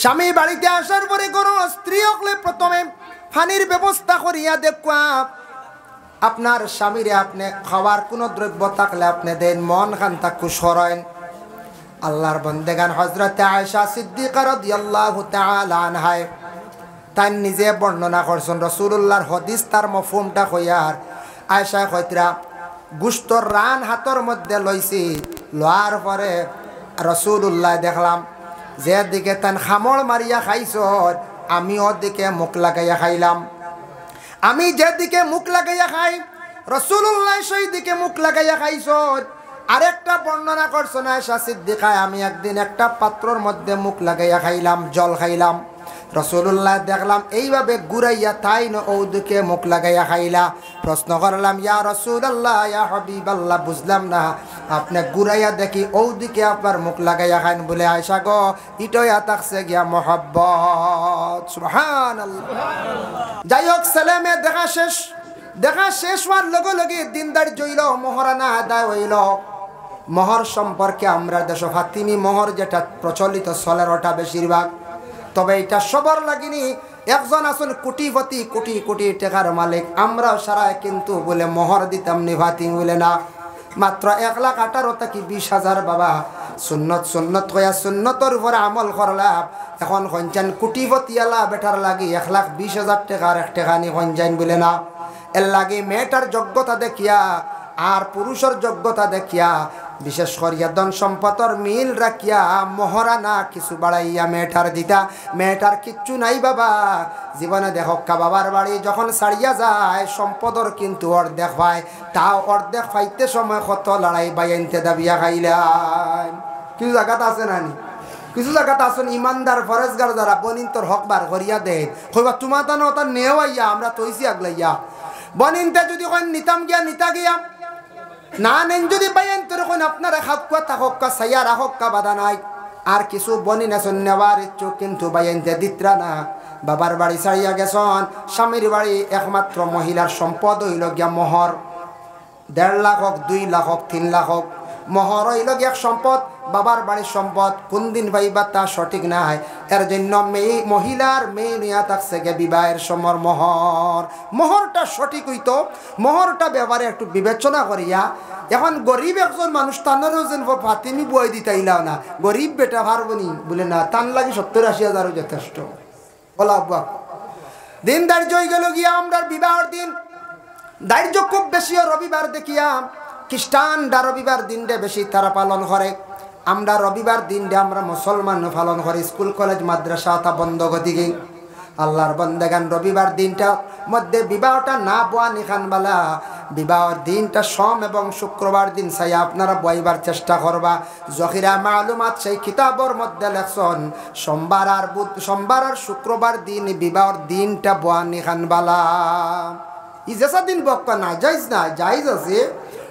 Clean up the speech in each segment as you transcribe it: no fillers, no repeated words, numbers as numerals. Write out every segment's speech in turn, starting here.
স্বামী বাড়িতে আসার পরে কোনো স্ত্রী হলে প্রথমে পানির ব্যবস্থা করিয়া দেখুয়া আপনার স্বামীরে আপনি খাওয়ার কোনো দ্রব্য থাকলে আপনি দেন, মন খান তাকু সরাইন। আল্লাহর বন্দেগান হযরত আয়েশা সিদ্দিকা রাদিয়াল্লাহু তাআলা আনহা তাই নিজে বর্ণনা করছেন রাসূলুল্লাহর হাদিস তার মফহুমটা কইয়ার। আয়েশা কইতরা গুস্তর রান হাতর মধ্যে লইছি, লওয়ার পরে রাসূলুল্লাহ দেখলাম যে দিকে তান খামড় মারিয়া খাইছ আমি ওদিকে মুখ লাগাইয়া খাইলাম। আমি যেদিকে মুখ লাগাইয়া খাই রাসূলুল্লাহ সেই দিকে মুখ লাগাইয়া খাইছ। আরেকটা বর্ণনা করছেন আয়েশা সিদ্দিকা আমি একদিন একটা পাত্রর মধ্যে মুখ লাগাইয়া খাইলাম, জল খাইলাম। রাসূলুল্লাহ দেখলাম এইভাবে ঘুরাইয়া তাই না ওদিকে মুখ লাগাইয়া খাইলা। প্রশ্ন করলাম ইয়া রাসূলুল্লাহ ইয়া হাবিবাল্লাহ, বুঝলাম না আপনি ঘুরাইয়া দেখি ওদিকে আপনার মুখ লাগাইয়া খাইন। বলে আয়েশা গো ইটোয়া থাকছে গিয়া মহব্বত। সুবহানাল্লাহ। যাই হোক ছেলেমে দেখা শেষ হওয়ার লগে লগে দিনদার জইল, মোহরানা আদায় হইল। মোহর সম্পর্কে আমরা দেশ ফাতিমি মোহর যেটা প্রচলিত চলের ওটা বেশিরভাগ, তবে এটা সবার লাগেনি। একজন আছেন কোটিপতি, কোটি কোটি টাকার মালিক, আমরাও সারা কিন্তু বলে মোহর দিতাম নি ফাতিমি বলে না, মাত্র 1,18,000 থেকে 20,000 বাবা সুন্নত কয়া সুন্নতর উপরে আমল করলাম। এখন কঞ্চান কোটিপতি আলা বেটার লাগে 1,20,000 টাকার এক টাকা নি কঞ্চান বলে না। এর লাগে মেয়েটার যোগ্যতা দেখিয়া আর পুরুষের যোগ্যতা দেখিয়া বিশেষ করিয়া ধন সম্পদর মিল রাখিয়া মহারানা কিছু বাড়াইয়া মেয়েটার দিতা। মেয়েটার কিচ্ছু নাই বাবা, জীবনে দেখক্কা বাবার বাড়ি যখন ছাড়িয়া যায় সম্পদর কিন্তু অর্ধেক পায়, তাও অর্ধেক পাইতে সময় কত লড়াই বাইনতে দাবিয়া খাইলাম। কিছু জায়গাতে আছে নানি, কিছু জায়গাতে আসুন ইমানদার ফরেজগার যারা বনিন তোর হক বার করিয়া দেয় কইবা তোমার তা না তার নেও আইয়া আমরা তৈছি আগলাইয়া বনিনতে যদি কই নিতাম গিয়া নিতা গিয়া না নেন যদি বাইন তোর কোন আপনারা খাপকা তাহক্কা সাইয়া রাহক্কা বাধা নাই। আর কিছু বনিন আসুন নেওয়ার ইচ্ছুক কিন্তু বাইনতে দিত্রা না, বাবার বাড়ি ছাড়িয়া গেছন, স্বামীর বাড়ি একমাত্র মহিলার সম্পদ হইল গিয়া মোহর। 1.5 লাখ হোক 2 লাখ হোক 3 লাখ হোক মোহর হইল গিয়া সম্পদ, বাবার বাড়ির সম্পদ। কোন দিন পাইবা তা সঠিক নাই, এর জন্য মহিলার মেয়ে নিয়া থাকছে গে বিবাহের সময় মোহরটা সঠিক হইতো, মোহরটা ব্যাপারে একটু বিবেচনা করিয়া। এখন গরিব একজন মানুষ তানারও যেন ফাতিমি বই দিতাইলাও না, গরিব বেটা পারবনি বলে না, তান লাগে 70-80 হাজারও যথেষ্ট। বলা দিন দার্য হয়ে গেল গিয়া আমরা বিবাহের দিন দার্য খুব বেশি রবিবার দেখিয়া খ্রিস্টানরা রবিবার দিনটা বেশি তারা পালন করে, আমরা রবিবার দিনটা আমরা মুসলমান পালন করি। স্কুল কলেজ মাদ্রাসা তা বন্ধ গতিকে আল্লাহর বন্দেগান রবিবার দিনটা মধ্যে বিবাহটা না বোয়া নিখানবালা, বিবাহের দিনটা সোম এবং শুক্রবার দিন চাই আপনারা বইবার চেষ্টা করবা। জহিরা মালুমাত সেই কিতাবর মধ্যে লেখছেন সোমবার আর শুক্রবার দিন বিবাহের দিনটা বোয়া নিখানবালা। ই যেসা দিন বক্কা না যাইজ না যাইজ আছে,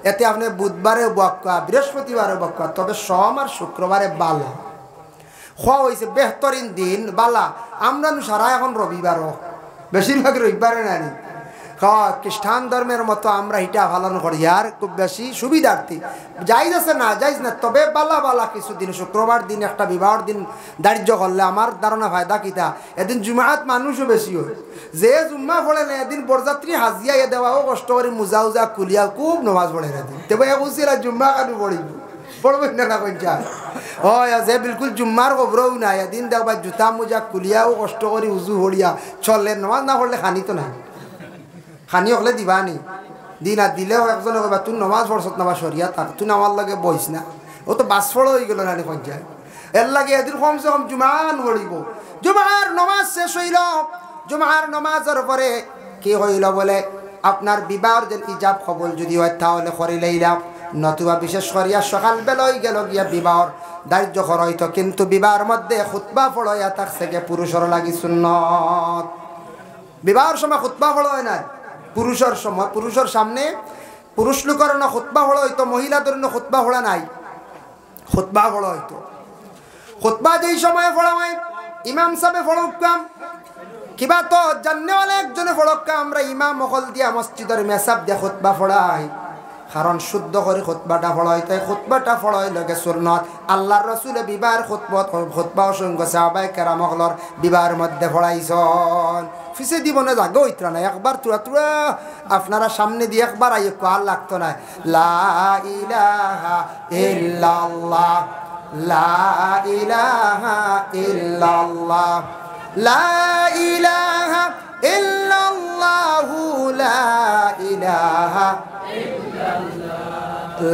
এতে আপনি বুধবারে বক্কা বৃহস্পতিবারে বক্কা, তবে সোম আর শুক্রবারে বালা খোয়া হয়েছে বেহতরিন দিন বালা। আমরা সারা এখন রবিবারও বেশিরভাগ রবিবারে নানি খ্রিস্টান ধর্মের মতো আমরা এটা পালন করি আর খুব বেশি সুবিধার্থী। যাইজ আছে না যাইজ না, তবে বালা বালা কিছুদিন শুক্রবার দিন একটা বিবাহের দিন দারিদ্র করলে আমার ধারণা ফায়দা কিতা, এদিন জুমাত মানুষও বেশি হয়, যে জুম্মা পড়ে না এদিন বরযাত্রী হাজিয়া দেওয়াও কষ্ট করে মুজা উজা কুলিয়া খুব নমাজ পড়ে এদিন তবে বুঝছিলা জুম্মা কানু পড়িব পড়বেন না কইছা হয় যে বিলকুল জুম্মার খবরও নাই, এদিন দেখবা জুতা মুজা কুলিয়াও কষ্ট করে উজু হরিয়া চলে, নমাজ না পড়লে খানি তো নাই, খানি হলে দিবা নি দিন আর দিলেও একজনে কবা তুই নমাজ পড়ছত না বা সরিয়া থাক, তুই আমার লাগে বইস না, ও তো বাস ফড় হয়ে গেল নানি কঞ্চায়। এর লাগে এদিন কমসে কম জুমান পড়িব। জুমার নমাজ শেষ হইল, জুমার নমাজের পরে কি হইল বলে আপনার বিবাহর যে ইজাব কবুল যদি হয় তাহলে করে লইলাম, নতুবা বিশেষ করিয়া সকাল বেলায় গেল গিয়া বিবাহর দারিদ্র হইতো, কিন্তু বিবাহের মধ্যে খুতবা পড়াইয়া থাকছে গে পুরুষের লাগি সুন্নত। বিবাহের সময় খুতবা পড়া হয় না, পুরুষের সময় পুরুষের সামনে পুরুষ লোকের না খুতবা পড়া হইতো, মহিলাদের না খুতবা পড়া নাই, খুতবা পড়া হইতো। খুতবা যেই সময় পড়া হয় ইমাম সাহেব পড়কাম কিবা তো জাননেওয়ালা একজনে পড়কা, আমরা ইমাম মহল দিয়া মসজিদের মেসাব দিয়া খুতবা পড়াই, কারণ শুদ্ধ করে খুতবাটা পড়াইতে খুতবাটা পড়াই লগে সুন্নত আল্লাহর রাসূলে বিবাহের খুতবা অসংখ্য সাহাবায়ে কেরাম হলর বিবাহের মধ্যে পড়াইছন ফিসে দিবনে জাগো ইতরা না একবার তুরা আপনারা সামনে দিয়ে একবার আইয়ে কাল লাগতো না লা ইলাহা ইল্লাল্লাহ লা ইলাহা ইল্লাল্লাহ লা ইলাহা ইল্লাল্লাহু লা ইলাহা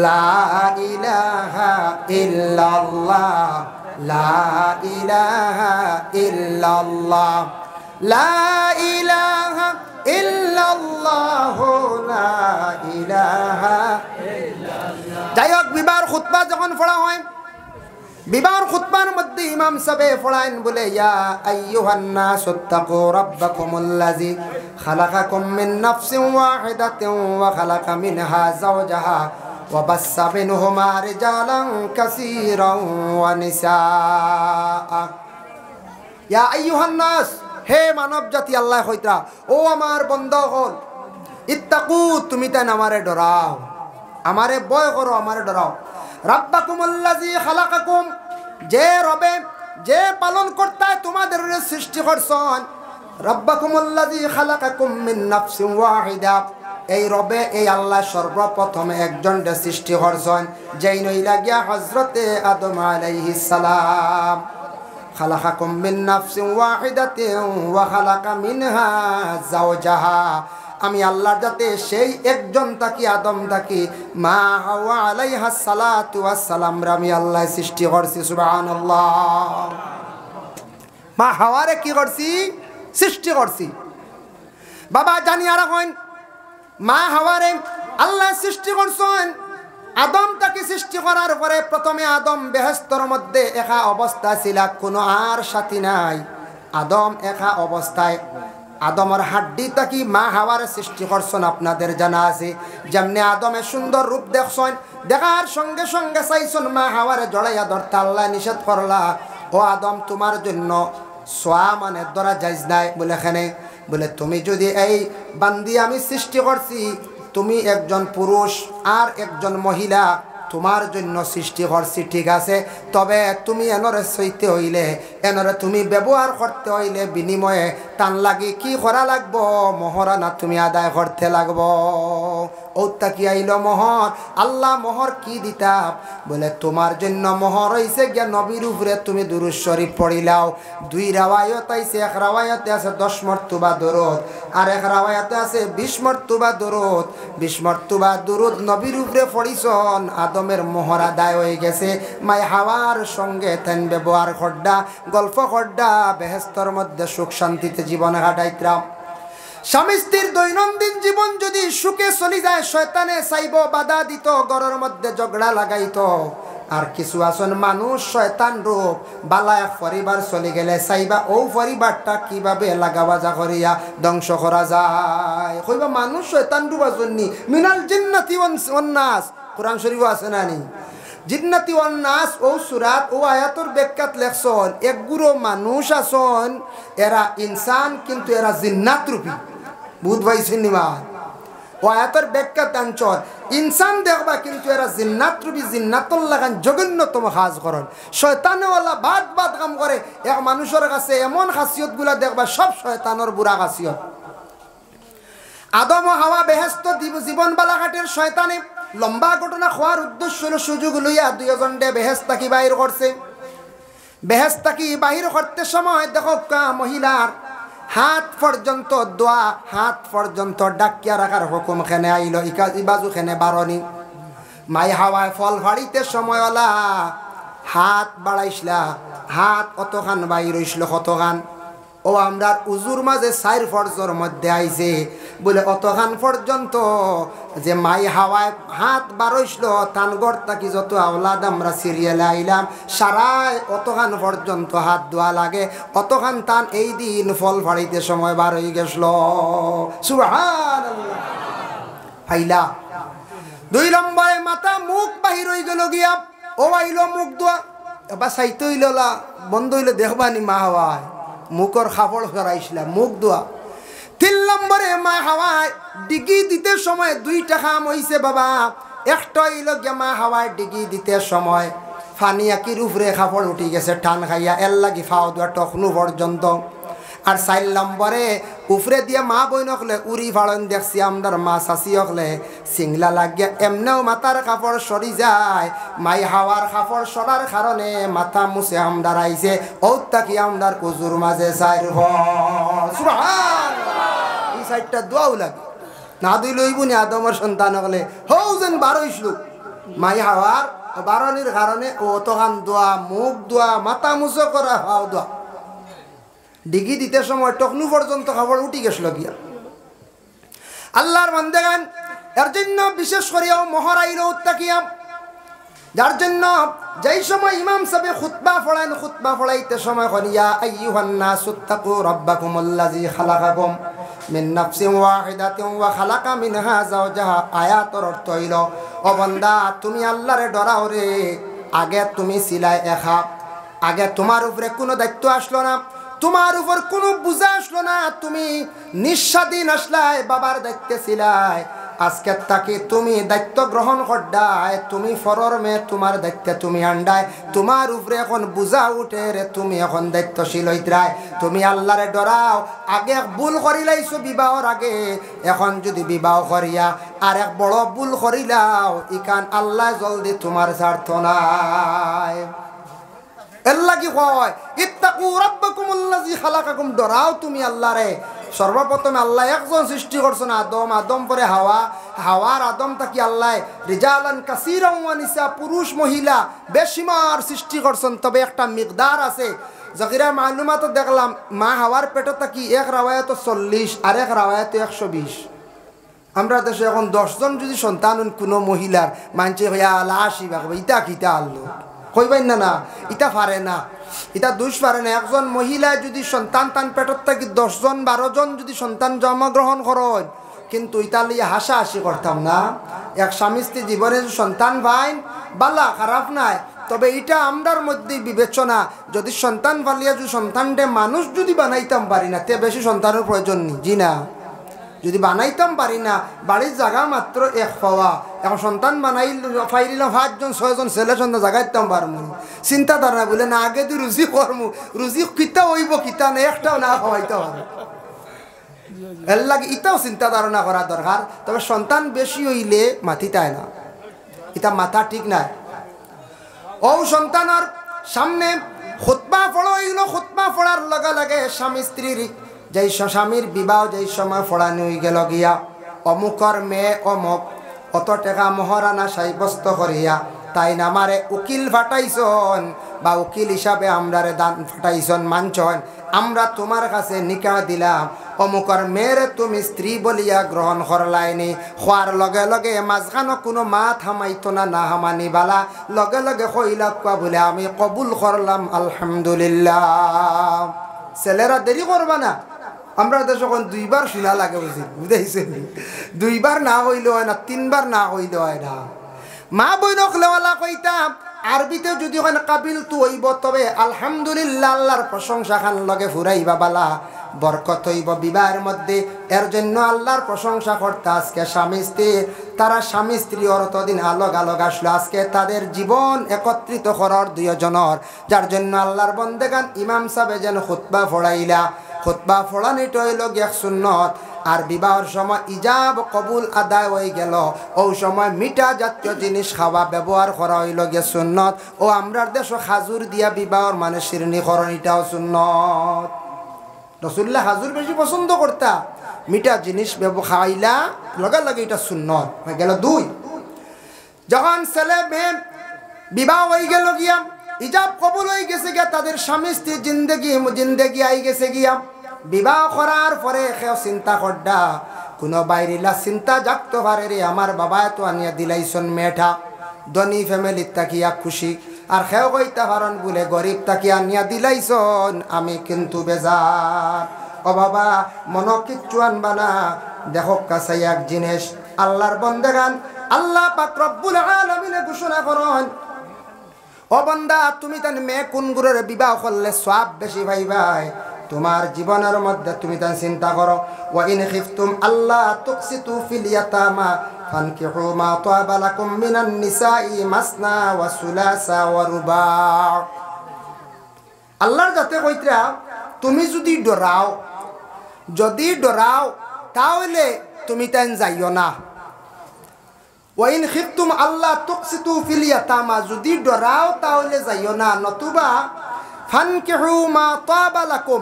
লা ইলাহা ইল্লাল্লাহ লা ইলাহা ইল্লাল্লাহ লা ইলাহা ইল্লাল্লাহ লা ইলাহা ইল্লাল্লাহ। যাই হোক বিবাহের খুতবা যখন পড়া হয় বিবাহের খুতবার মধ্যে ইমাম সাহেব পড়ায়েন বলে ইয়া আইয়ুহান নাস ইত্তাকু রাব্বাকুমুল্লাযী খালাকাকুম মিন নাফসিন ওয়াহিদাতিন ওয়া খালাকা মিনহা যাওজাহা ওয়া বাসসা মিনহুমা রিজালান কাসীরান ওয়া নিসা। ইয়া আইয়ুহান নাস হে মানব জাতি আল্লাহ কইতা ও আমার বন্ধগণ ইত্তাকু তুমি তাই আমারে ডরাও আমারে ভয় করো আমারে ডরাও রাব্বাকুমুল্লাযী খালাকাকুম যে রবে যে পালন কর্তা তোমাদের সৃষ্টি করছেন রাব্বাকুমুল্লাযী খালাকাকুম মিন নাফসিন ওয়াহিদা এই রবে এই আল্লাহ সর্বপ্রথম একজনকে সৃষ্টি করছেন যেই নইলা গিয়া হযরতে আদম আলাইহিস সালাম খালাকাকুম মিন নাফসিন ওয়াহিদাতিন ওয়া খালাকা মিনহা যাওজাহা আমি আল্লাহর যাতে সেই একজন তাকি আদম তাকি মা হাওয়া আলাইহাস সালাতু ওয়াস সালাম আমি আল্লাহ সৃষ্টি করছি সুবহানাল্লাহ। মা হাওয়ারে কি করছি সৃষ্টি করছি বাবা জানি আর কইন মা হাওয়ারে আল্লাহ সৃষ্টি করছেন আদম তাকে সৃষ্টি করার পরে প্রথমে আদম বেহেশতের মধ্যে একা অবস্থা ছিল কোনো আর সাথী নাই আদম একা অবস্থায় আদমের হাড্ডি তাকি মা হাওয়ার সৃষ্টি করছেন আপনাদের জানা আছে যেমনি আদমে সুন্দর রূপ দেখছেন দেখার সঙ্গে সঙ্গে চাইছেন মা হাওয়ারে জড়াইয়া ধরতে আল্লাহ নিষেধ করলা ও আদম তোমার জন্য সোয়া মানে ধরা যাইজ নাই বলে এখানে বলে তুমি যদি এই বান্দি আমি সৃষ্টি করছি তুমি একজন পুরুষ আর একজন মহিলা তোমার জন্য সৃষ্টি করছি ঠিক আছে তবে তুমি এনরে সইতে হইলে এনরে তুমি ব্যবহার করতে হইলে বিনিময়ে টান লাগি কি করা লাগবো মহরানা তুমি আদায় করতে লাগবো ওটা কি আইলো মোহর আল্লাহ মোহর কি দিতাম বলে তোমার জন্য মোহর হইছে গিয়া নবীর উপরে তুমি দুরূদ শরীফ পড়িলাও দুই রাওয়ায়াত আইছে এক রাওয়ায়াতে আছে 10 মর্তবা দরুদ আর এক রাওয়ায়াতে আছে 20 মর্তবা দরুদ 20 মর্তবা দরুদ নবীর উপরে পড়িছন আদমের মোহর আদায় হয়ে গেছে মাই হাওয়ার সঙ্গে তেন ব্যবহার করডা গল্প করডা বেহেশতের মধ্যে সুখ শান্তিতে জীবন কাটাইতাম স্বামী স্ত্রীর দৈনন্দিন জীবন যদি সুখে চলি যায় শয়তানে চাইব বাধা দিত ঘরের মধ্যে ঝগড়া লাগাইতো আর কিছু আসন মানুষ শয়তান রূপ বালা এক পরিবার চলে গেলে চাইবা ও পরিবারটা কিভাবে লাগাবাজা করিয়া ধ্বংস করা যায় কইবা মানুষ শয়তান রূপ আসননি মিনাল জিন্নাতি ওয়ান নাস কোরআন শরীফ আছে না নি জিন্নাতি ওয়ান নাস ও সূরাত ও আয়াতের ব্যাখ্যাত লেখছন এক গুরু মানুষ আসন এরা ইনসান কিন্তু এরা জিন্নাত রূপী বুধ ভাইছেন নিমা ও আয়াতের ব্যাখ্যাত অঞ্চল ইনসান দেখবা কিন্তু এরা জিন্নাত রূপী জিন্নাতুল লাগান জঘন্যতম কাজ করেন শয়তানওয়ালা বাদ কাম করে এক মানুষের কাছে এমন খাসিয়তগুলা দেখবা সব শয়তানের বুড়া খাসিয়ত আদম ও হাওয়া বেহেশত জীবন বালাঘাটের শয়তানে লম্বা ঘটনা খোয়ার উদ্দেশ্য হলো সুযোগ লইয়া দুইজন বেহেশত কি বাইর করছে বেহেশত কি বাইর করতে সময় দেখো মহিলার হাত পর্যন্ত দোয়া হাত পর্যন্ত ডাকিয়া রাখার হুকুম খেনে আইল ইবাজু খেনে বারণি মাই হাওয়ায় ফল ফাড়িতে সময়ওয়ালা হাত বাড়াইছিলা হাত অতখান বাইর হইছিল কতখান ও আমরা উজুর মাঝে 4 ফরজের মধ্যে আইছে বলে অতখান পর্যন্ত যে মাই হাওয়ায় হাত বারইছিল তানগর তাকি যত আওলাদ আমরা সিরিয়ালে আইলাম সারায় অতখান পর্যন্ত হাত ধোয়া লাগে অতখান তান এই দিন ফল ফাড়িতে সময় বার হয়ে গেছিল সুবহানাল্লাহ ফাইলা 2 নম্বরে মাথা মুখ বাহির হয়ে গেল গিয়া ও আইলো মুখ ধোয়া এবার সাইতে হইল বন্ধ হইলে দেখবানি মা হাওয়ায় মুখর খাবড় করাইছিলাম মুখ ধোয়া 3 নম্বরে মা হাওয়ায় ডিগি দিতে সময় 2টা কাম হইছে বাবা একটা হইল গিয়া মা হাওয়ায় ডিগি দিতে সময় ফানি আকির উপরে খাপড় উঠি গেছে টান খাইয়া এর লাগি ফাও দুয়া টকনু পর্যন্ত। আর 4 নম্বরে উপরে দিয়ে মা বই নকলে উড়ি ফাড়ন দেখছি আমদার মা শাসি হকলে সিংলা লাগিয়া এমনেও মাথার কাপড় সরি যায়। মাই হাওয়ার কাপড় সরার কারণে মাথা মুছে আমদার আইছে ও তাকি আমদার কুজুর মাঝে সাইর এই সাইডটা দোয়াও লাগে না দুই লইবুনি আদমের সন্তান হকলে হৌ যেন 12 শ্লোক মাই হাওয়ার বারণের কারণে ও তখন দোয়া মুখ দোয়া মাথা মুছো করা হাও দোয়া ডিগি দিতে সময় টকনু পর্যন্ত খবর উঠি গেছিল গিয়া। আল্লাহর বান্দাগান এর জন্য বিশেষ করিয়াও মহরাইল উত্তাকিয়াম, যার জন্য যেই সময় ইমাম সাহেব খুতবা পড়েন খুতবা পড়াইতে সময় করিয়া আইয়ুহান নাসুত্তাকু রাব্বাকুমুল্লাযী খালাকাকুম মিন নাফসিন ওয়াহিদাতিন ওয়া খালাকা মিনহা যাওজাহা। আয়াতের অর্থ হইল ও বান্দা তুমি আল্লাহরে ডরাও রে। আগে তুমি ছিলাই একা, আগে তোমার উপরে কোনো দায়িত্ব আসলো না, তোমার উপর কোনো বোঝা আসলো না, তুমি নিঃস্বাধীন আসলাই, বাবার দায়িত্বে ছিলাই। আজকে তাকে তুমি দায়িত্ব গ্রহণ করডায়, তুমি ফরর মে তোমার দায়িত্বে তুমি আন্ডায়, তোমার উপরে এখন বোঝা উঠে রে, তুমি এখন দায়িত্বশীল হইতরায়। তুমি আল্লাহরে ডরাও। আগে ভুল করিলাইছো বিবাহর আগে, এখন যদি বিবাহ করিয়া আর এক বড় ভুল করিলাও ইকান আল্লাহ জলদি তোমার স্বার্থ নাই। আল্লাহ কি কয় ইত্তাকু রাব্বাকুমুল্লাযী খালাকাকুম, ডরাও তুমি আল্লাহরে। সর্বপ্রথমে আল্লাহ একজন সৃষ্টি করছেন আদম, আদম পরে হাওয়া, হাওয়ার আদম থাকি আল্লাহ রিজালান কাসীরান ওয়া নিসা, পুরুষ মহিলা বেশিমার সৃষ্টি করছেন। তবে একটা মিকদার আছে, যগিরা মালুমাত দেখলাম মা হাওয়ার পেটে থাকি এক রাওয়ায়াত 40 আর এক রাওয়ায়াত 120। আমরা দেশে এখন 10 জন যদি সন্তান কোনো মহিলার মানছে হইয়া লাশি বাকবে ইটা কিতা আল্লো কইবেন না, না ইটা পারে না, এটা দুষ পারে না। একজন মহিলা যদি সন্তান তান পেটত থাকি 10 জন 12 জন যদি সন্তান জন্মগ্রহণ করেন, কিন্তু ইটা লিয়ে হাসাহাসি করতাম না। এক স্বামী স্ত্রী জীবনে সন্তান ভাই বালা খারাপ নাই, তবে এটা আমরার মধ্যে বিবেচনা। যদি সন্তান পালিয়া যদি সন্তানটে মানুষ যদি বানাইতাম পারি না, তে বেশি সন্তানের প্রয়োজন নেই। জি না, যদি বানাইতাম পারি না, বাড়ির জায়গা মাত্র এক পাওয়া, এখন সন্তান বানাইল ফাইলিলাম 5 জন 6 জন ছেলে সন্তান জাগাইতাম পারমু, চিন্তাধারা বলে না আগে তুই রুজি করমু, রুজি কিতা হইব কিতা না একটাও না খাওয়াইতে পারে, এর লাগে ইটাও চিন্তা ধারণা করা দরকার। তবে সন্তান বেশি হইলে মাথিতায় না, এটা মাথা ঠিক নাই। ও সন্তানের সামনে খুতবা পড়ো, এগুলো খুতবা পড়ার লগে লগে স্বামী স্ত্রীর যেই স্বামীর বিবাহ যেই সময় ফড়ানি হয়ে গেল গিয়া, অমুকর মেয়ে অমুক অত টাকা মহারানা সাব্যস্ত করিয়া তাই নামারে উকিল ফাটাইছন বা উকিল হিসাবে আমরারে দান ফাটাইছন মানছন, আমরা তোমার কাছে নিকাহ দিলাম, অমুকর মেয়েরে তুমি স্ত্রী বলিয়া গ্রহণ করলাইনি। খোয়ার লগে লগে মাঝখানো কোনো মা থামাইতো না, না হামানি বালা লগে লগে কইলা কোয়া বলে আমি কবুল করলাম আলহামদুলিল্লাহ। ছেলেরা দেরি করবা না, আমরা দেশ এখন 2 বার শোনা লাগে বুঝাইছে, 2 বার না হইলে হয় না, 3 বার না হইলে হয় না। মা বইনকলেওয়ালা কইতাম আরবিতে যদি হয় কাবিল তু হইব, তবে আলহামদুলিল্লাহ আল্লাহর প্রশংসা খান লগে ফুরাইবা বালা, বরকত হইব বিবাহের মধ্যে। এর জন্য আল্লাহর প্রশংসা করতে আজকে স্বামী স্ত্রী, তারা স্বামী স্ত্রী অতদিন আলোক আলোক আসলো, আজকে তাদের জীবন একত্রিত করার 2 জনের, যার জন্য আল্লাহর বন্দেগান ইমাম সাহেব যেন খুতবা ফড়াইলা, খুতবা ফড়ানিটা হইল গিয়া সুন্নত। আর বিবাহের সময় ইজাব কবুল আদায় হয়ে গেল, ও সময় মিঠা জাতীয় জিনিস খাওয়া ব্যবহার করা হইল গিয়া সুন্নত। ও আমরার দেশ খাজুর দিয়া বিবাহর মানে শিরনিকরণ, এটাও সুন্নত। রসুল্লাহ খাজুর বেশি পছন্দ করতা, মিঠা জিনিস খাইলা লগে লগে এটা সুন্নত হয়ে গেল। 2, যখন ছেলে মেয়ে বিবাহ হয়ে গেল গিয়া, ইজাব কবুল হয়ে গেছে গিয়া, তাদের স্বামী স্ত্রী জিন্দেগি আই গেছে গিয়া, বিবাহ করার পরে কেউ চিন্তা করডা, কোনো বাইরিলা চিন্তা জাগতে পারে রে আমার বাবা তো আনিয়া দিলাইছন মেয়েটা, ধনী ফ্যামিলির তাকিয়া খুশি, আর কেউ কইতা পারেন বলে গরিব তাকিয়া আনিয়া দিলাইছন আমি কিন্তু বেজার। ও বাবা মন কিচ্ছু আনবা না, দেখো কাছে এক জিনিস আল্লাহর বন্দেগান আল্লাহ পাক রব্বুল আলামিন ঘোষণা করেন, ও বান্দা তুমি তান মেয়ে কোন গুরের বিবাহ করলে সওয়াব বেশি পাইবাই, তোমার জীবনের মধ্যে তুমি তাই চিন্তা করো ওয়া ইন খিফতুম আল্লাহ তুকসিতু ফিল ইয়াতামা ফানকিহু মা তাবা লাকুম মিনান নিসাই মাসনা ওয়া সুলাসা ওয়া রুবা। আল্লাহর যাতে কইতরা তুমি যদি ডরাও তাহলে তুমি তাই যাইও না। ওয়াইন খিফতুম আল্লাহ তুকসিতু ফিল ইয়াতামা যদি ডরাও তাহলে যাইও না, নতুবা ফানকিহু মা তাবা লাকুম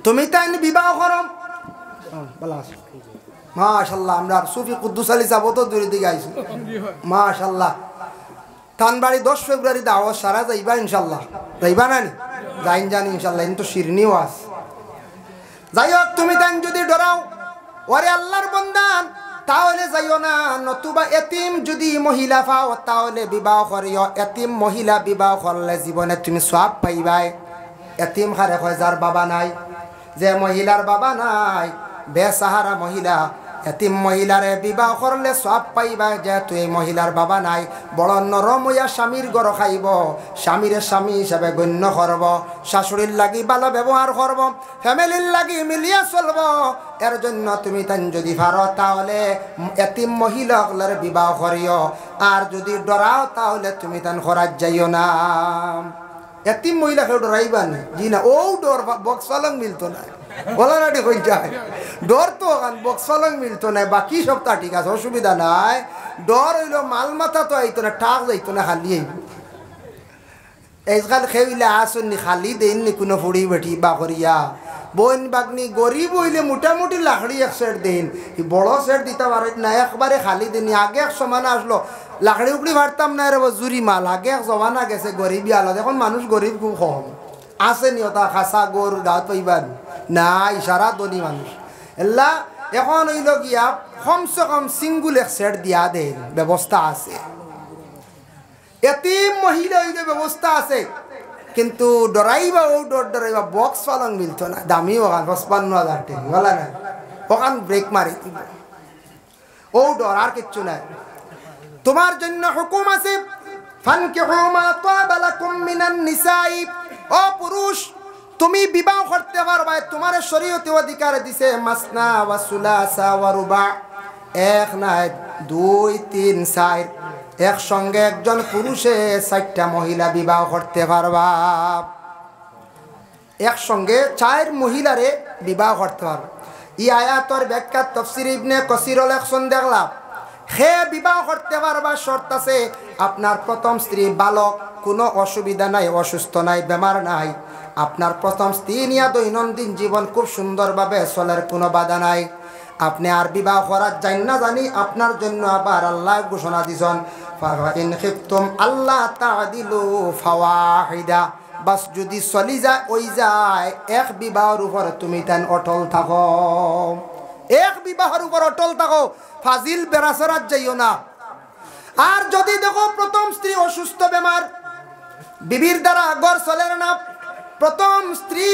তুমি তাই বিবাহ করো। মাশাআল্লাহ আমরা সুফি কুদ্দুস আলী সাহেব তো দূরের দিকে আইছি মাশাআল্লাহ। থানবাড়ি 10 ফেব্রুয়ারি দাওয়াত সারা যাইবা ইনশাআল্লাহ, যাইবা না নি? যাইন জানি ইনশাআল্লাহ, কিন্তু শিরনিও আছে। যাই হোক তুমি তাই যদি ডরাও ওরে আল্লাহর বান্দান তাহলে যাইও না, নতুবা এতিম যদি মহিলা পাও তাহলে বিবাহ করিও। এতিম মহিলা বিবাহ করলে জীবনে তুমি সওয়াব পাইবাই। এতিম হারে কয় যার বাবা নাই, যে মহিলার বাবা নাই, বেসাহারা মহিলা, এতিম মহিলারে বিবাহ করলে সওয়াব পাইবা। যেহেতু এই মহিলার বাবা নাই, বড় নরম হইয়া স্বামীর গড় খাইব, স্বামীর স্বামী হিসাবে গণ্য করব, শাশুড়ির লাগি ভালো ব্যবহার করব, ফ্যামিলির লাগি মিলিয়া চলব। এর জন্য তুমি তাই যদি পারো তাহলে এতিম মহিলাগুলোর বিবাহ করিও। আর যদি ডরাও তাহলে তুমি তান খরাজ যাইও না। এতিম মহিলাকে ডরাইবা না, জি না, ও ডর বক্সালং মিলতো না, বলা না ঠিক যায় ডর তো বক্সালং মিলতো না, বাকি সবটা ঠিক আছে, অসুবিধা নাই। ডর হইল মাল মাথা তো আইতো না, টাক যাইতো না, খালি আইব। এইকাল খেইলে আসুননি খালি দেননি কোনো ফুড়ি বেটি বা করিয়া বোন বাগনি গরিব হইলে মোটামুটি লাকড়ি এক সেট দেন, বড় সেট দিতে পারে না, একবারে খালি দিন। আগে এক সমানে আসলো লাকড়ি উকড়ি ভারতাম না রে জুরি মাল, আগে এক জমানা গেছে গরিবই আলাদা। এখন মানুষ গরিব খুব কম আছে নি, ওটা খাসা গরু গাঁত পাইবার না, ইশারা ধনী মানুষ এল্লা। এখন হইল গিয়া কমসে কম সিঙ্গুল এক সেট দিয়া দেন, ব্যবস্থা আছে। এতিম মহিলা হইলে ব্যবস্থা আছে, কিন্তু ডরাইবা ও ডরাইবা বক্স পালং মিলতো না, দামি ওখান 55,000 টাকা বলা না, ওখান ব্রেক মারি দিব, ও ডর আর কিচ্ছু নাই। তোমার জন্য হুকুম আছে ফানকিহু মা তাবা লাকুম মিনান নিসাই। ও পুরুষ তুমি বিবাহ করতে পারবা, তোমার শরীয়তে অধিকার দিছে মাসনা ওয়া সুলাসা ওয়া রুবা, এক না 2 3 4 একসঙ্গে একজন পুরুষে 4টা মহিলা বিবাহ করতে পারবা, একসঙ্গে 4 মহিলারে বিবাহ করতে পারবা। এই আয়াতর ব্যাখ্যা তাফসীর ইবনে কাসির লেখছেন দেখলাম, হে বিবাহ করতে পারবা, শর্ত আছে আপনার প্রথম স্ত্রী বালক, কোনো অসুবিধা নাই, অসুস্থ নাই, বেমার নাই, আপনার প্রথম স্ত্রী নিয়ে দৈনন্দিন জীবন খুব সুন্দরভাবে চলার কোনো বাধা নাই। আপনি আর বিবাহ করার যাই না জানি, আপনার জন্য আবার আল্লাহ ঘোষণা দিছেন ফাইন খিফতুম আল্লাহ তা'দিলু ফাওয়াহিদা, বাস যদি চলি যায় ওই যায় এক বিবাহের উপর তুমি তান অটল থাকো, এক বিবাহের উপর অটল থাকো, ফাজিল বেরাসরাত যাইও না। আর যদি দেখো প্রথম স্ত্রী অসুস্থ বেমার, বিবির দ্বারা ঘর চলে না, প্রথম স্ত্রী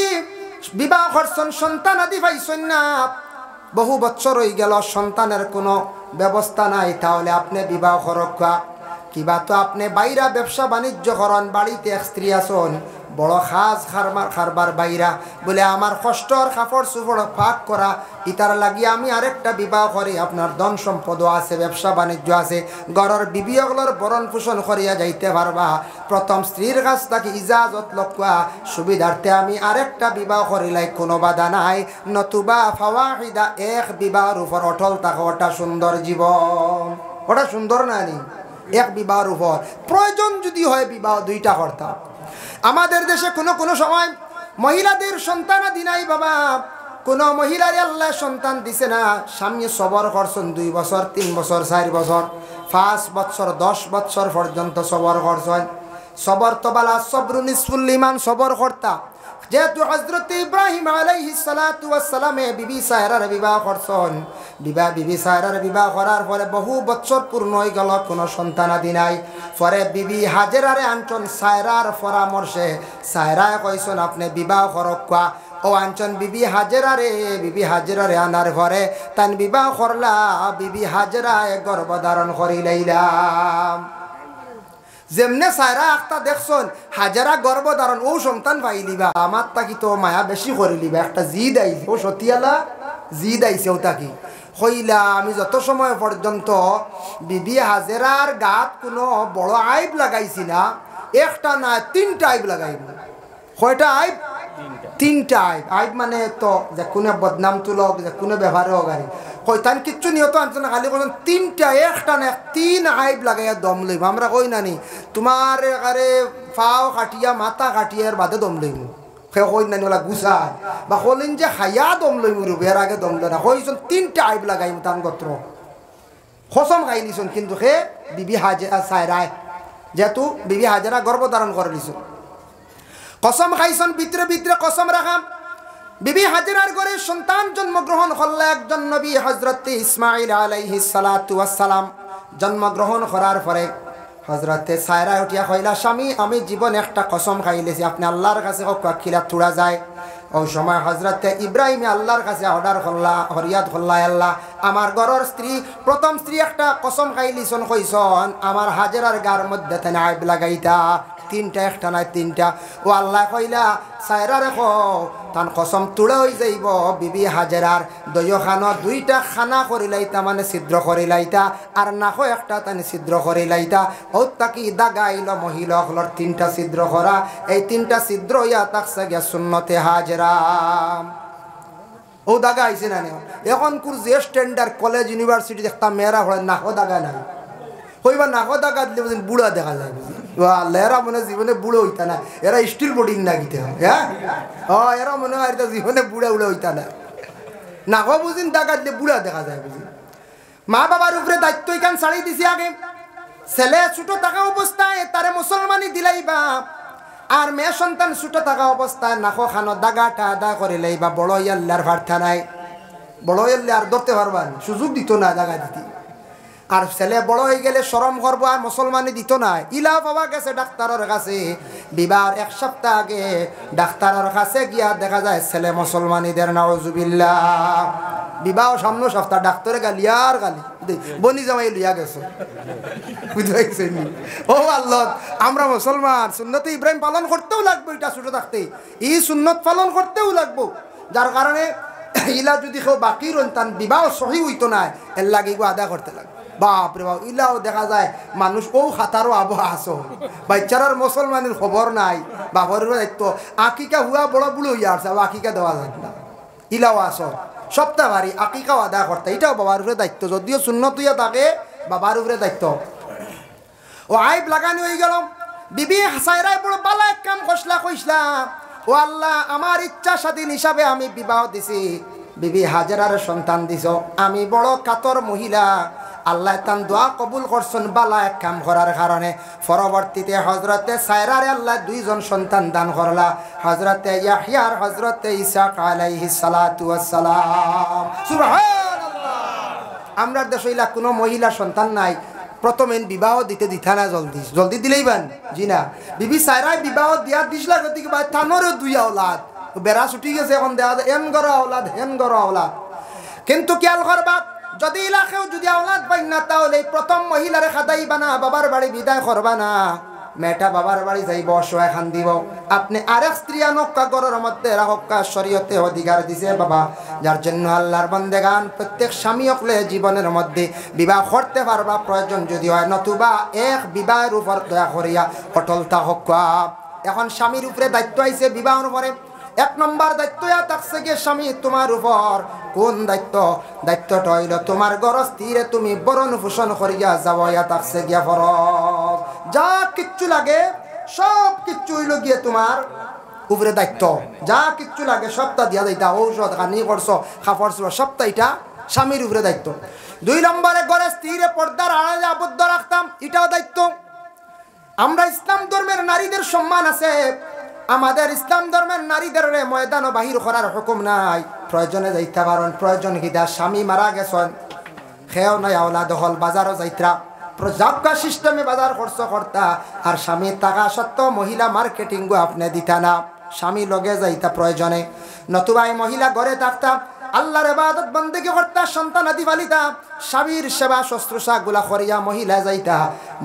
বিবাহ করছেন, সন্তান আদি পাইছেন না, বহু বছর হয়ে গেল সন্তানের কোনো ব্যবস্থা নাই, তাহলে আপনি বিবাহ করকা। কিবা তো আপনি বাইরা ব্যবসা বাণিজ্য করেন, বাড়িতে এক স্ত্রী আসন, বড় খাস খারবার বাইরা বলে আমার কষ্টর কাপড় চুপড় ফাঁক করা, ইতার লাগিয়ে আমি আরেকটা বিবাহ করি, আপনার ধন সম্পদও আছে, ব্যবসা বাণিজ্য আছে, ঘরের বিবিগুলোর বরণ পোষণ করিয়া যাইতে পারবা। প্রথম স্ত্রীর কাছ থেকে ইজাজত লক্ষা সুবিধার্থে আমি আরেকটা বিবাহ করিলাই কোনো বাধা নাই, নতুবা ফাওয়াহিদা এক বিবাহের উপর অটল থাকো, ওটা সুন্দর জীবন, ওটা সুন্দর না নি? এক বিবাহের উপর প্রয়োজন যদি হয় বিবাহ 2টা করতাম। আমাদের দেশে কোনো সময় মহিলাদের সন্তানাদি নাই বাবা, কোনো মহিলার আল্লাহ সন্তান দিছে না, স্বামী সবর করছেন 2 বছর 3 বছর 4 বছর 5 বছর 10 বছর পর্যন্ত সবর করছেন। সবর তো বালা সবরু নিসফুল ঈমান, সবর করতা। যেহেতু হযরত ইব্রাহিম আলাইহিস সালাতু ওয়াস সালামে বিবি সায়রার বিবাহ করছেন, বিবি সায়রার বিবাহ করার পরে বহু বছর পূর্ণ হয়ে গেল, কোনো সন্তানাদি নাই। পরে বিবি হাজেরারে আনছেন সায়রার পরামর্শে, সায়রায় কইছেন আপনি বিবাহ করকা। ও আনছেন বিবি হাজেরারে আনার পরে তান বিবাহ করলা, বিবি হাজেরায় গর্ভধারণ করিলাইলাম। যেমনে সায়রা আখতা দেখছন হাজারা গর্ভধারণ ও সন্তান পাইলিবা আমার তাকি তো মায়া বেশি করিলিবা একটা জিদ আইছে ও সতিয়ালা জিদ আইছে ও তাকি হইলা আমি যত সময় পর্যন্ত বিবি হাজেরার গাত কোনো বড় আইব লাগাইছি না, একটা না তিনটা আইব লাগাইব। কয়টা আইব? তিনটা আইব। আইব মানে তো যে কোনো বদনাম তুলক, যে কোনো ব্যবহারে হোক আর কইতান কিচ্ছু নিহত আনছে না, খালি বলেন তিনটা, একটা না তিন আইব লাগাইয়া দম লইব। আমরা কই নানি তোমার আরে পাও কাটিয়া মাথা কাটিয়ার বাদে দম লইব, সে কই নানি ওলা গুছায় বা কলেন যে খাইয়া দম লইব রূপ এর আগে দম লয় না। কইছন তিনটা আইব লাগাইম তান গোত্র কসম খাই নিছন। কিন্তু সে বিবি হাজেরা সায়রায় যেহেতু বিবি হাজেরা গর্ভধারণ করে নিছন, কসম খাইছন, ভিতরে ভিতরে কসম রাখাম। বিবি হাজেরার ঘরে সন্তান জন্মগ্রহণ করলে একজন নবী হযরত ইসমাঈল আলাইহিস সালাতু ওয়াস সালাম জন্মগ্রহণ করার পরে হযরতে সায়রা উঠিয়া কইলা, স্বামী আমি জীবন একটা কসম খাইলেছি, আপনি আল্লাহর কাছে খিলা তুড়া যায়। ওই সময় হযরতে ইব্রাহিম আল্লাহর কাছে অর্ডার করলা, হরিয়াত করলা, আল্লাহ আমার ঘরের স্ত্রী প্রথম স্ত্রী একটা কসম খাইলিছন, কইছন আমার হাজেরার গার মধ্যে তেনে আইব লাগাইতা, তিনটা, একটা নয় তিনটা। ও আল্লাহ কইলা সায়রা রেখো তান কসম তুড়া হয়ে যাইব। বিবি হাজেরার দয়খানো দুইটা খানা করিলাইতা মানে ছিদ্র করিলাইতা, আর নাকো একটা তানি ছিদ্র করিলাইতা। ও তাকি দাগাইল মহিলা হলর তিনটা ছিদ্র করা, এই তিনটা ছিদ্র ইয়া তাকছে গিয়া সুন্নতে হাজেরা। ও দাগা আইছে না এখন কুর যে স্ট্যান্ডার্ড কলেজ ইউনিভার্সিটি দেখতাম মেয়েরা হলে নাকো দাগা নাই, হইবা নাকো দাগা দিলে বুঝলেন বুড়া দেখা যায়। এরা মনে জীবনে বুড়ো হইতা না, এরা স্টিল বডি না গিতে হয়। হ্যাঁ এরা মনে হয় জীবনে বুড়া উড়ে হইতা না, নাকো বুঝিন দাগা দিলে বুড়া দেখা যায় বুঝি। মা বাবার উপরে দায়িত্ব এখান ছাড়ি দিছি আগে। ছেলে ছোট থাকা অবস্থায় তারে মুসলমানি দিলাইবা, আর মেয়ে সন্তান ছোট থাকা অবস্থায় নাকো খানো দাগাটা আদা করে লাইবা। বড় ইয়াল্লার ভার্থা নাই, বড় ইয়াল্লে আর ধরতে পারবা সুযোগ দিত না দাগা দিতে। আর ছেলে বড় হয়ে গেলে শরম করবো, আর মুসলমানি দিত না। ইলা বাবা গেছে ডাক্তারের কাছে, বিবাহ এক সপ্তাহ আগে ডাক্তারের কাছে গিয়া দেখা যায় ছেলে মুসলমানিদের নাউজুবিল্লাহ। বিবাহ সামনে সপ্তাহ ডাক্তারে গালি আর গালি, বনি জামাই লইয়া গেছো বুঝতে। ও আল্লাহ আমরা মুসলমান, সুন্নতে ইব্রাহিম পালন করতেও লাগবো, এটা ছোট থাকতে এই সুন্নত পালন করতেও লাগবো। যার কারণে ইলা যদি কেউ বাকি রন তান বিবাহ সহি হইতো না, এর লাগে আদা করতে লাগবে। বাপরে বাপ ইলাও দেখা যায় মানুষ ও খাতারও আবহাওয়া আসো, বাচ্চারার মুসলমানের খবর নাই, বাপরের দায়িত্ব আকিকা হুয়া বড় বুড়ো হইয়া আসছে, আকিকা দেওয়া যায় না। ইলাও আসো সপ্তাহ বাড়ি আকিকাও আদা করতে, এটাও বাবার উপরে দায়িত্ব, যদিও শূন্য তুইয়া থাকে বাবার উপরে দায়িত্ব। ও আইব লাগানি হয়ে গেল। বিবি সায়রাই বড় বালা এক কাম কইসলা কইসলা, ও আল্লাহ আমার ইচ্ছা স্বাধীন হিসাবে আমি বিবাহ দিছি, বিবি হাজেরার সন্তান দিছ, আমি বড় কাতর মহিলা, আল্লাহ তান দোয়া কবুল করছেন বালা এক কাম করার কারণে। পরবর্তীতে হযরতে সায়রারে আল্লাহ দুইজন সন্তান দান করলা, হযরতে ইয়াহইয়া আর হযরতে ইসহাক আলাইহিস সালাতু ওয়াস সালাম। সুবহানাল্লাহ। আমরার দেশে ইলা কোনো মহিলা সন্তান নাই, প্রথমে বিবাহ দিতে দিতা না, জলদি জলদি দিলেই বান জি না। বিবি সায়রাই বিবাহ দিয়া দিছলা গতিকে ভাই তানোরও দুই আওলাদ, বেড়া ছুটি গেছে এখন দেওয়া যায় এন গড় আওলাদ হেন গড় আওলাদ। কিন্তু খেয়াল করবা যদি এলাকাও যদি আওলাদ পাই না, তাহলে প্রথম মহিলারে খাদাইবা না, বাবার বাড়ি বিদায় করবা না, মেয়েটা বাবার বাড়ি যাইব অসহায় খান দিব। আপনি আরেক স্ত্রী আনক্কা গরের মধ্যে রাখক্কা শরীয়তে অধিকার দিছে বাবা, যার জন্য আল্লাহর বান্দেগান প্রত্যেক স্বামী হকলে জীবনের মধ্যে বিবাহ করতে পারবা প্রয়োজন যদি হয়, নতুবা এক বিবাহের উপর দয়া করিয়া অটল থাকা। এখন স্বামীর উপরে দায়িত্ব আইছে বিবাহের উপরে। এক নম্বর দায়িত্ব থাকছে গিয়ে স্বামী তোমার উপর। কোন দায়িত্ব? দায়িত্বটা হইল তোমার গরস্থিরে তুমি বরণ পোষণ করিয়া যাওয়া, থাকছে গিয়া ফরজ। যা কিচ্ছু লাগে সব কিচ্ছু হইল গিয়ে তোমার উপরে দায়িত্ব, যা কিচ্ছু লাগে সবটা দিয়া যাইতা, ঔষধ খানি করছো খাফড় সবটা এটা স্বামীর উপরে দায়িত্ব। দুই নম্বরে গরস্থিরে পর্দার আড়ালে আবদ্ধ রাখতাম, এটাও দায়িত্ব। আমরা ইসলাম ধর্মের নারীদের সম্মান আছে, আমাদের ইসলাম ধর্মের নারীদের ময়দান বাহির করার হুকুম নাই, প্রয়োজনে যাইতে পারেন। প্রয়োজন কিনা স্বামী মারা গেছেন, খেয়েও নাই আওলাদ হল, বাজারও যাইত্রা জাবকা সিস্টেমে বাজার খরচ করতা, আর স্বামী টাকা সত্ত্বেও মহিলা মার্কেটিং আপনি দিতা না, স্বামী লগে যাইতা প্রয়োজনে। নতুবা এই মহিলা ঘরে থাকতাম, আল্লাহর ইবাদত বন্দেগী করতা, সন্তান আদি পালিতা, স্বামীর সেবা শুশ্রূষা গুলা করিয়া মহিলা যাইতা,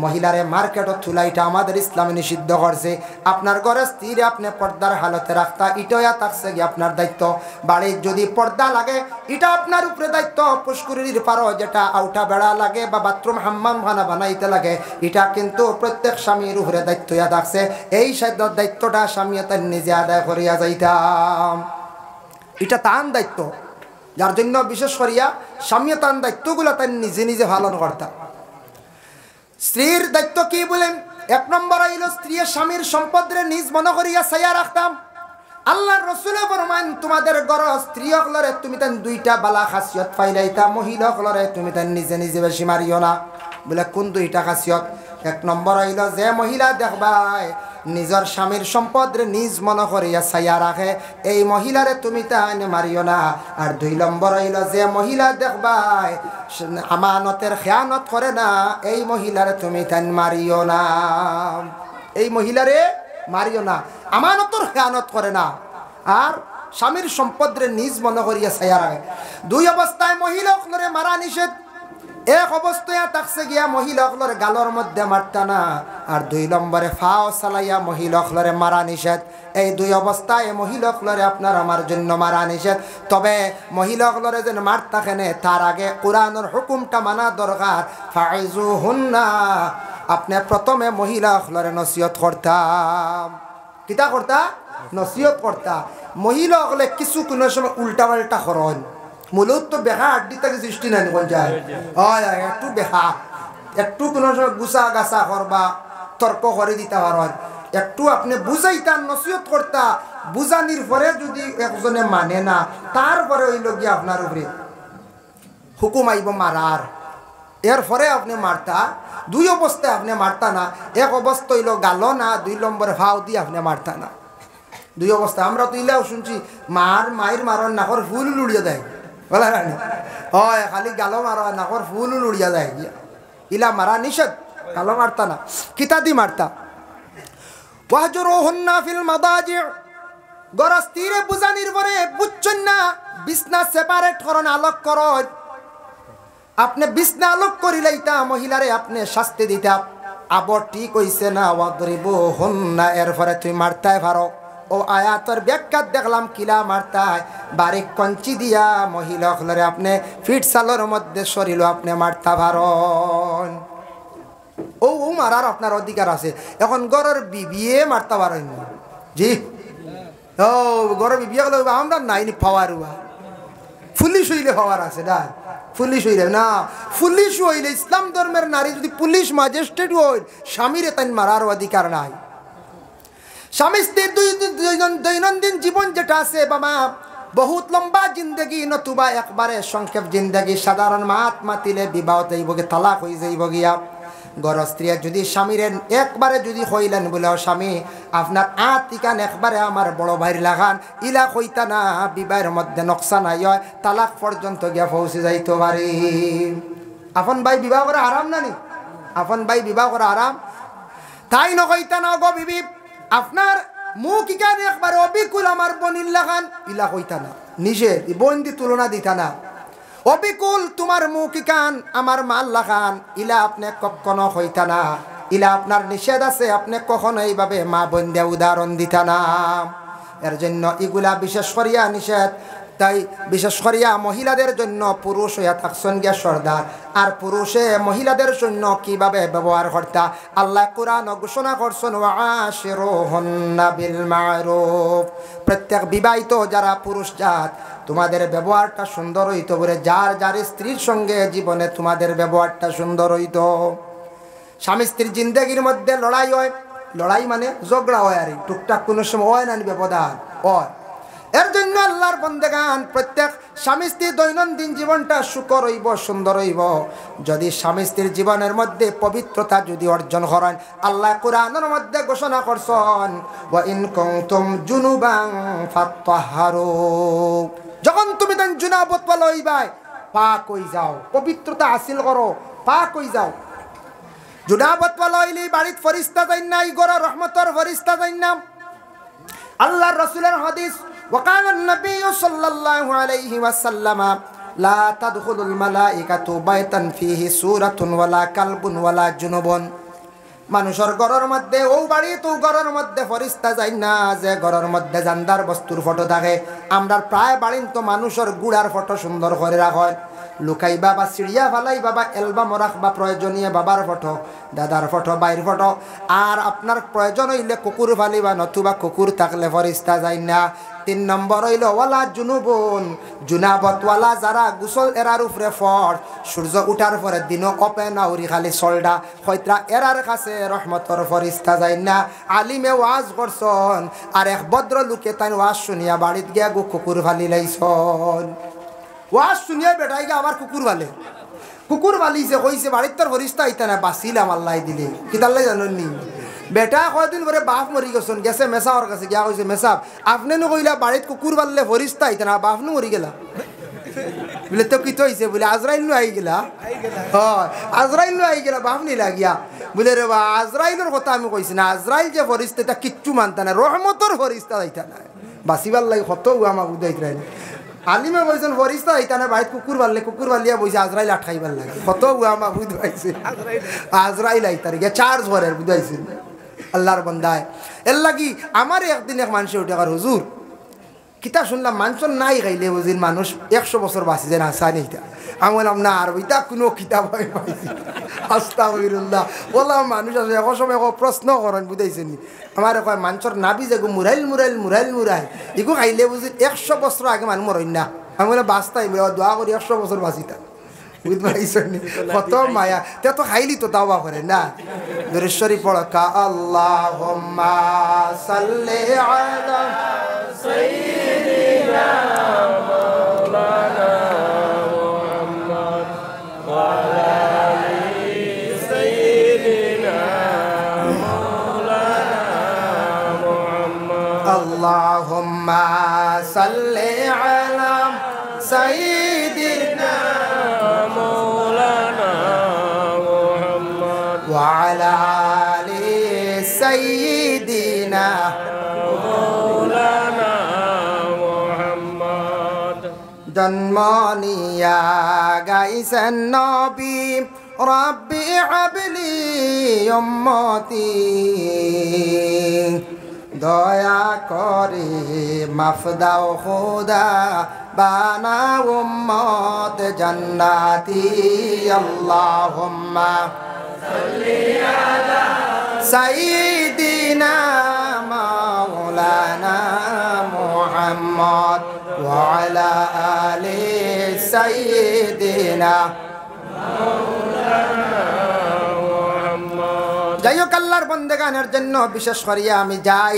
মহিলারে মার্কেটত থুলাইটা আমাদের ইসলামে নিষিদ্ধ করছে। আপনার ঘরে স্ত্রীরে আপনি পর্দার হালতে রাখতা, ইটয়া থাকছে কি আপনার দায়িত্ব। বাড়ির যদি পর্দা লাগে এটা আপনার উপরে দায়িত্ব। পুষ্করির পারো যেটা আউটা বেড়া লাগে বা বাথরুম হাম্মাম খানা বানাইতে লাগে এটা কিন্তু প্রত্যেক স্বামীর উপরে দায়িত্ব থাকছে। এই দায়িত্বটা স্বামী তার নিজে আদায় করিয়া যাইতাম, এটা তার দায়িত্ব। যার জন্য বিশেষ করিয়া স্বামী তার দায়িত্বগুলো তার নিজে নিজে পালন করতাম। স্ত্রীর দায়িত্ব কি বলেন? 1 নম্বর হইল স্ত্রী স্বামীর সম্পদরে নিজ মনে করিয়া ছায়া রাখতাম। আল্লাহর রাসূল ফরমান তোমাদের ঘর স্ত্রী হলরে তুমি তান 2টা বালা খাসিয়ত পাইলাইতা, মহিলা হলরে তুমি তান নিজে নিজে বেশি মারিও না। বলে কোন 2টা খাসিয়ত? 1 নম্বর হইল যে মহিলা দেখবাই নিজের স্বামীর সম্পদরে নিজ মনে করিয়া ছায়া রাখে, এই মহিলারে তুমি তান মারিও না। আর 2 নম্বর হইল যে মহিলা দেখবাই আমানতের খেয়ানত করে না, এই মহিলারে তুমি তান মারিও না। এই মহিলারে মারিও না, আমানতর খেয়ানত করে না, আর স্বামীর সম্পদরে নিজ মনে করিয়া ছায়া রাখে। 2 অবস্থায় মহিলা সকলরে মারা নিষেধ। 1 অবস্থায় থাকছে গিয়া মহিলা সকলরে গালর মধ্যে মারতা না, আর 2 নম্বরে ফাও চালাইয়া মহিলা সকলরে মারা নিষেধ। এই 2 অবস্থায় মহিলা সকলরে আপনার আমার জন্য মারা নিষেধ। তবে মহিলা সকলরে যেন মারতা কেনে তার আগে কোরআনের হুকুমটা মানা দরকার। ফাইজুহুন্না, আপনি প্রথমে মহিলা সকলরে নসিহত করতাম। কিতা করতা? নসিহত করতা। মহিলা সকলে কিছু কোনো সময় উল্টা পাল্টা করেন, মূলত তো বেহা আড্ডি থেকে সৃষ্টি নাই কোন যায়। হয় একটু বেহা, একটু কোনো সময় গুছা গাছা করবা, তর্ক করে দিতে পারেন। একটু আপনি বুঝাইতাম, নসিহত করতা, বুঝানির পরে যদি একজনে মানে না, তারপরে হইল গিয়ে আপনার উপরে হুকুম আইব মারার, এরপরে আপনি মারতা। 2 অবস্থায় আপনি মারতা না। 1 অবস্থা হইল গালো না, 2 নম্বরে ভাও দিয়ে আপনি মারতা না। 2 অবস্থা আমরা তো ইলাও শুনছি মায়ের মারন নাকর ফুল উড়িয়ে দেয়, বলা না? হয় খালি গালো মারা নাকর ফুল উড়িয়া দেয়, ইলা মারা নিষেধ, গালো মারতা না। কিতা দি মারতা? ওয়াহজুরুহুন্না ফিল মাদাজি', গরস্তিরে বুঝানির পরে বুঝছেন না, বিছনা সেপারেট করন, আলোক করন। আপনি বিছনা আলোক করিলাইতা মহিলারে আপনি শাস্তি দিতা, আবার ঠিক হইছে না। ওয়াদরিবুহুন্না, এরপরে তুই মারতাই পারো। ও আয়াতের ব্যাখ্যা দেখলাম কিলা মারতাই, বারিক কঞ্চি দিয়া মহিলা হলরে আপনি ফিট সালোর মধ্যে শরীর আপনি মারতা পারেন। ও মারার আপনার অধিকার আছে। এখন গরের বিবিয়ে মারতে পারেন জি? ও গরের বিবিয়ে গেলে আমরা নাইনি পাওয়ার, পুলিশ হইলে হওয়ার আছে না? পুলিশ হইলে না, পুলিশ হইলে ইসলাম ধর্মের নারী যদি পুলিশ ম্যাজিস্ট্রেট হইল, স্বামীরে তাই মারার অধিকার নাই। স্বামী স্ত্রীর দৈনন্দিন জীবন যেটা আছে বাবা, বহুত লম্বা জিন্দগি, নতুবা একবারে সংক্ষেপ জিন্দগি। সাধারণ মাত মাতিলে বিবাহ যাইবগে, তালাক হয়ে যাইব গিয়া। গর স্ত্রী যদি স্বামীরে একবারে যদি হইলেন বলে, স্বামী আপনার আতিকান একবারে আমার বড় ভাইয়ের লাগান, ইলা কইতা না, বিবাহের মধ্যে নকশা নাই হয়, তালাক পর্যন্ত গিয়া পৌঁছে যাইতে পারি। আপন ভাই বিবাহ করা আরাম না নি? আপন ভাই বিবাহ করা আরাম? তাই নকইতা না গো বিবি, আপনার মুখ ইকান একবারে অবিকুল আমার বনির লাগান, ইলা কইতা না। নিজে বন্দি তুলনা দিতা না। অবিকুল তোমার মুখ ইকান আমার মাল লাগান, ইলা আপনি কখনো হইতা না। ইলা আপনার নিষেধ আছে, আপনি কখনো এইভাবে মা বন্ধে উদাহরণ দিতা না। এর জন্য এগুলা বিশেষ করিয়া নিষেধ। তাই বিশেষ করিয়া মহিলাদের জন্য পুরুষ হইয়া থাকছেন গিয়া সর্দার, আর পুরুষে মহিলাদের জন্য কিভাবে ব্যবহার করতা আল্লাহ কোরআন ঘোষণা করছেন, ওয়াশিরুহুন্না বিল মা'রুফ। প্রত্যেক বিবাহিত যারা পুরুষ জাত, তোমাদের ব্যবহারটা সুন্দর হইতো বলে, যার যার স্ত্রীর সঙ্গে জীবনে তোমাদের ব্যবহারটা সুন্দর হইতো। স্বামী স্ত্রীর জিন্দগির মধ্যে লড়াই হয়, লড়াই মানে ঝগড়া হয়, আর টুকটাক কোনো সময় হয় না ব্যবধান হয়। এর জন্য আল্লাহর বন্দেগান প্রত্যেক স্বামী স্ত্রীর দৈনন্দিন জীবনটা সুখর হইব, সুন্দর হইব যদি স্বামী স্ত্রীর জীবনের মধ্যে পবিত্রতা যদি অর্জন করেন। আল্লাহ কোরআনের মধ্যে ঘোষণা করছেন, ওয়া ইন কুনতুম জুনুবান ফাত্তাহহারু, যখন তুমি দেন জুনাবত ওয়ালা হইবাই, পাক হই যাও, পবিত্রতা হাসিল করো, পাক হই যাও। জুনাবত ওয়ালা হইলে বাড়িতে ফেরেশতা যাই না, ঘরে রহমতের ফেরেশতা যাই না। আল্লাহর রাসূলের হাদিস, وقال النبي صلى الله عليه وسلم لا تدخل الملائكة بيتا فيه سورة ولا كلب ولا جنب মানুষের ঘরের মধ্যে ও বাড়ি তো ঘরের মধ্যে ফেরেশতা যায় না যে ঘরের মধ্যে জানদার বস্তুর ফটো থাকে আমরা প্রায় বাড়িন তো মানুষের গুড়ার ফটো সুন্দর করে রাখেন লুকাই বাবা সিড়িয়া ফালাই বাবা অ্যালবাম রাখবা প্রয়োজনীয় বাবার ফটো দাদার ফটো বাইর ফটো আর আপনার প্রয়োজন হইলে কুকুর ফালিবা নতুবা কুকুর থাকলে ফেরেশতা যায় না 3 নম্বর হইল ওয়ালা জুনুবুন জুনাবতওয়ালা যারা গোসল এরার উপরে ফর সূর্য উঠার পরে দিনও ওপেন আউরি খালি সলডা হয়তরা এরার কাছে রহমতর ফেরেশতা যায় না আলিমে ওয়াজ করছন আর এক ভদ্র লোকে তাই ওয়াজ শুনিয়া বাড়িতে গিয়া কুকুর ফালি লাইছন ওয়াজ শুনিয়া বেটাই গিয়া আবার কুকুর ফালিছে কইছে বাড়িতে তোর ফেরেশতা আইতা না বাঁচিলাম আল্লাহ দিলে কিতাল্লাই জানেননি বেটা কয়দিন পরে বাপ মরি গেছেন গেছে মেসাওয়ার কাছে গিয়া কইছে মেসাব আপনি নো কইলা বাড়িত কুকুর পাললে ফেরেশতা আইতা না বাপ নো মরি গেলা বলে তো কি হইছে বলে আজরাইল নো আই গেলা হয় আজরাইল নো আই গেলা বাপ নি লাগিয়া বলে রে বা আজরাইলের কথা আমি কইছি না আজরাইল যে ফেরেশতা তা কিচ্ছু মানতা না রহমতর ফেরেশতা আইতা না বাঁচিবার লাগি কত আমাকে বুঝাইতে রাইল আলিমে বলছেন ফেরেশতা আইতা না বাড়িত কুকুর পাললিয়া বইছে আজরাইল আটকাইবার লাগে কত আমাকে বুঝাইছে আজরাইল আইতা রে চার্জ করে বুঝাইছে আল্লাহর বান্দায় এর লাগি আমার একদিন এক মানুষ উঠে আর হুজুর কিতা শুনলাম মানুষের নাই খাইলে বুঝির মানুষ 100 বছর বাঁচি যায় না আসা নেই আমি বললাম না আর ওইটা কোনো কিতাব পাইছি আস্তাগফিরুল্লাহ বললাম মানুষ আছে এক সময় প্রশ্ন করেন বুঝাইছেন আমার কয় মানুষের নাবি যেগু মুরাইল এগু খাইলে বুঝি 100 বছর আগে মানুষ মরেন না আমি বলে বাঁচতাই দোয়া করি 100 বছর বাঁচিতা বুঝতে পারছেন কত মায়া তে তো খাইলি তো দাওয়া করে না দূরেশ্বরী পড়া কা আল্লাহুম্মা সাল্লি আলা সাইয়্যিদিনা মাওলানা মুহাম্মদ ওয়া আলা আলি সাইয়্যিদিনা মাওলানা মুহাম্মদ আল্লাহুম্মা সাল্লি আলা সাইয়্যিদিনা وعلى آل سيدنا مولانا محمد জন্মনিয়া গাইছেন নবী রব্বি হাবলি উম্মতি দয়া করে মাফ দাও খোদা বানাও উম্মত জান্নাতি আল্লাহুম্মা সাল্লি আলা সাইয়্যিদিনা মাওলানা মুহাম্মদ ওয়া আলা আলি সাইয়্যিদিনা মাওলানা মুহাম্মদ যাই হোক আল্লাহর বান্দাগানের জন্য বিশেষ করিয়া আমি যাই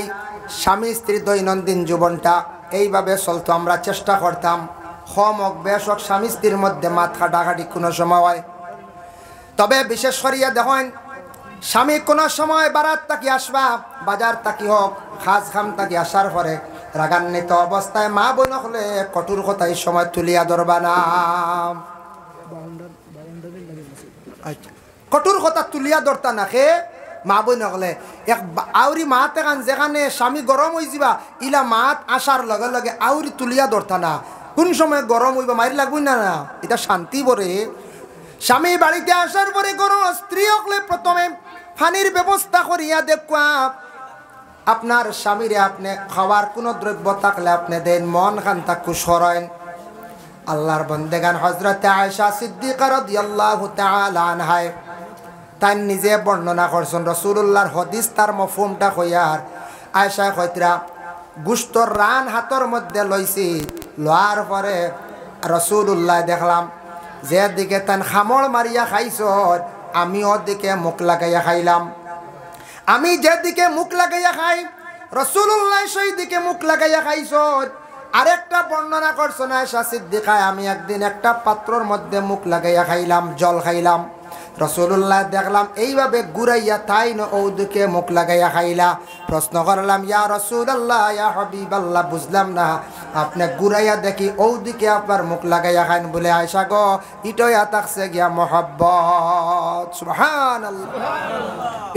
স্বামী স্ত্রীর দৈনন্দিন জীবনটা এইভাবে চলতো আমরা চেষ্টা করতাম কম হোক বেশ হোক স্বামী স্ত্রীর মধ্যে মাথা ডাকাটি কোনো সময় হয় তবে বিশেষ করিয়া দেখেন স্বামী কোনো সময় বারাত তাকি আসবা বাজার তাকি হোক খাস খাম তাকি আসার পরে রাগান্বিত অবস্থায় মা বোন হলে কঠোর কথাই সময় তুলিয়া ধরবা না কঠোর কথা তুলিয়া ধরতা না খে মা বোন হলে এক আউরি মাত এখান যেখানে স্বামী গরম হয়ে যাবা ইলা মাত আসার লগে লগে আউরি তুলিয়া ধরতা না কোন সময় গরম হইবা মারি লাগবই না না এটা শান্তি বরে স্বামী বাড়িতে আসার পরে কোনো স্ত্রী হলে প্রথমে পানির ব্যবস্থা করিয়া দেখুয়া আপনার স্বামীরে আপনি খাওয়ার কোনো দ্রব্য থাকলে আপনি দেন মন খান তাকু সরাইন আল্লাহর বন্দেগান হযরত আয়েশা সিদ্দিকা রাদিয়াল্লাহু তাআলা আনহা তাই নিজে বর্ণনা করছেন রাসূলুল্লাহর হাদিস তার মফহুমটা কইয়ার আয়েশা কইতরা গুস্তর রান হাতর মধ্যে লইছি লোয়ার পরে রাসূলুল্লাহ দেখলাম যেদিকে তান খামড় মারিয়া খাইছ আমি ওদিকে মুখ লাগাইয়া খাইলাম আমি যেদিকে মুখ লাগাইয়া খাই রাসূলুল্লাহ সেই দিকে মুখ লাগাইয়া খাইছ আরেকটা বর্ণনা করছেন আয়েশা সিদ্দিকা আমি একদিন একটা পাত্রর মধ্যে মুখ লাগাইয়া খাইলাম জল খাইলাম রাসূলুল্লাহ দেখলাম এইভাবে ঘুরাইয়া তাই না ওদিকে মুখ লাগাইয়া খাইলা প্রশ্ন করলাম ইয়া রাসূলুল্লাহ ইয়া হাবিবাল্লাহ বুঝলাম না আপনি ঘুরাইয়া দেখি ওদিকে আপনার মুখ লাগাইয়া খাইন বলে আয়েশা গো ইটাই থাকছে গিয়া মহব্বত সুবহানাল্লাহ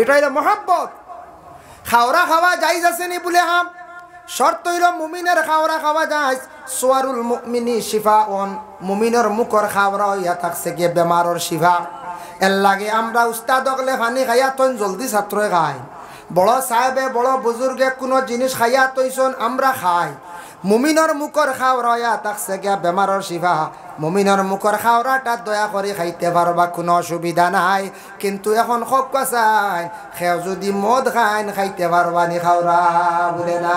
এটাই মহব্বত খাওয়া খাওয়া জায়েজ আছে নি বলে হাম শর্ত হইল মুমিনের খাওয়া খাওয়া যায় সোয়ারুল মুমিনি শিফাউন, মুমিনের মুখর খাওয়া হইয়া থাকছে গিয়ে বেমারর শিফা। এর লাগে আমরা উস্তাদ হকলে পানি খাইয়া তন জলদি ছাত্রই খাই, বড় সাহেবে বড় বুজুর্গে কোনো জিনিস খাইয়া তৈছন আমরা খাই। মুমিনের মুখর খাওয়া হইয়া থাকছে গিয়া বেমারর শিফা। মুমিনের মুখর খাওয়াটা দয়া করে খাইতে পারবা, কোনো অসুবিধা নাই। কিন্তু এখন খুব কাছাই খেও যদি মদ খাইন খাইতে পারবা নি খাওয়া বলে না।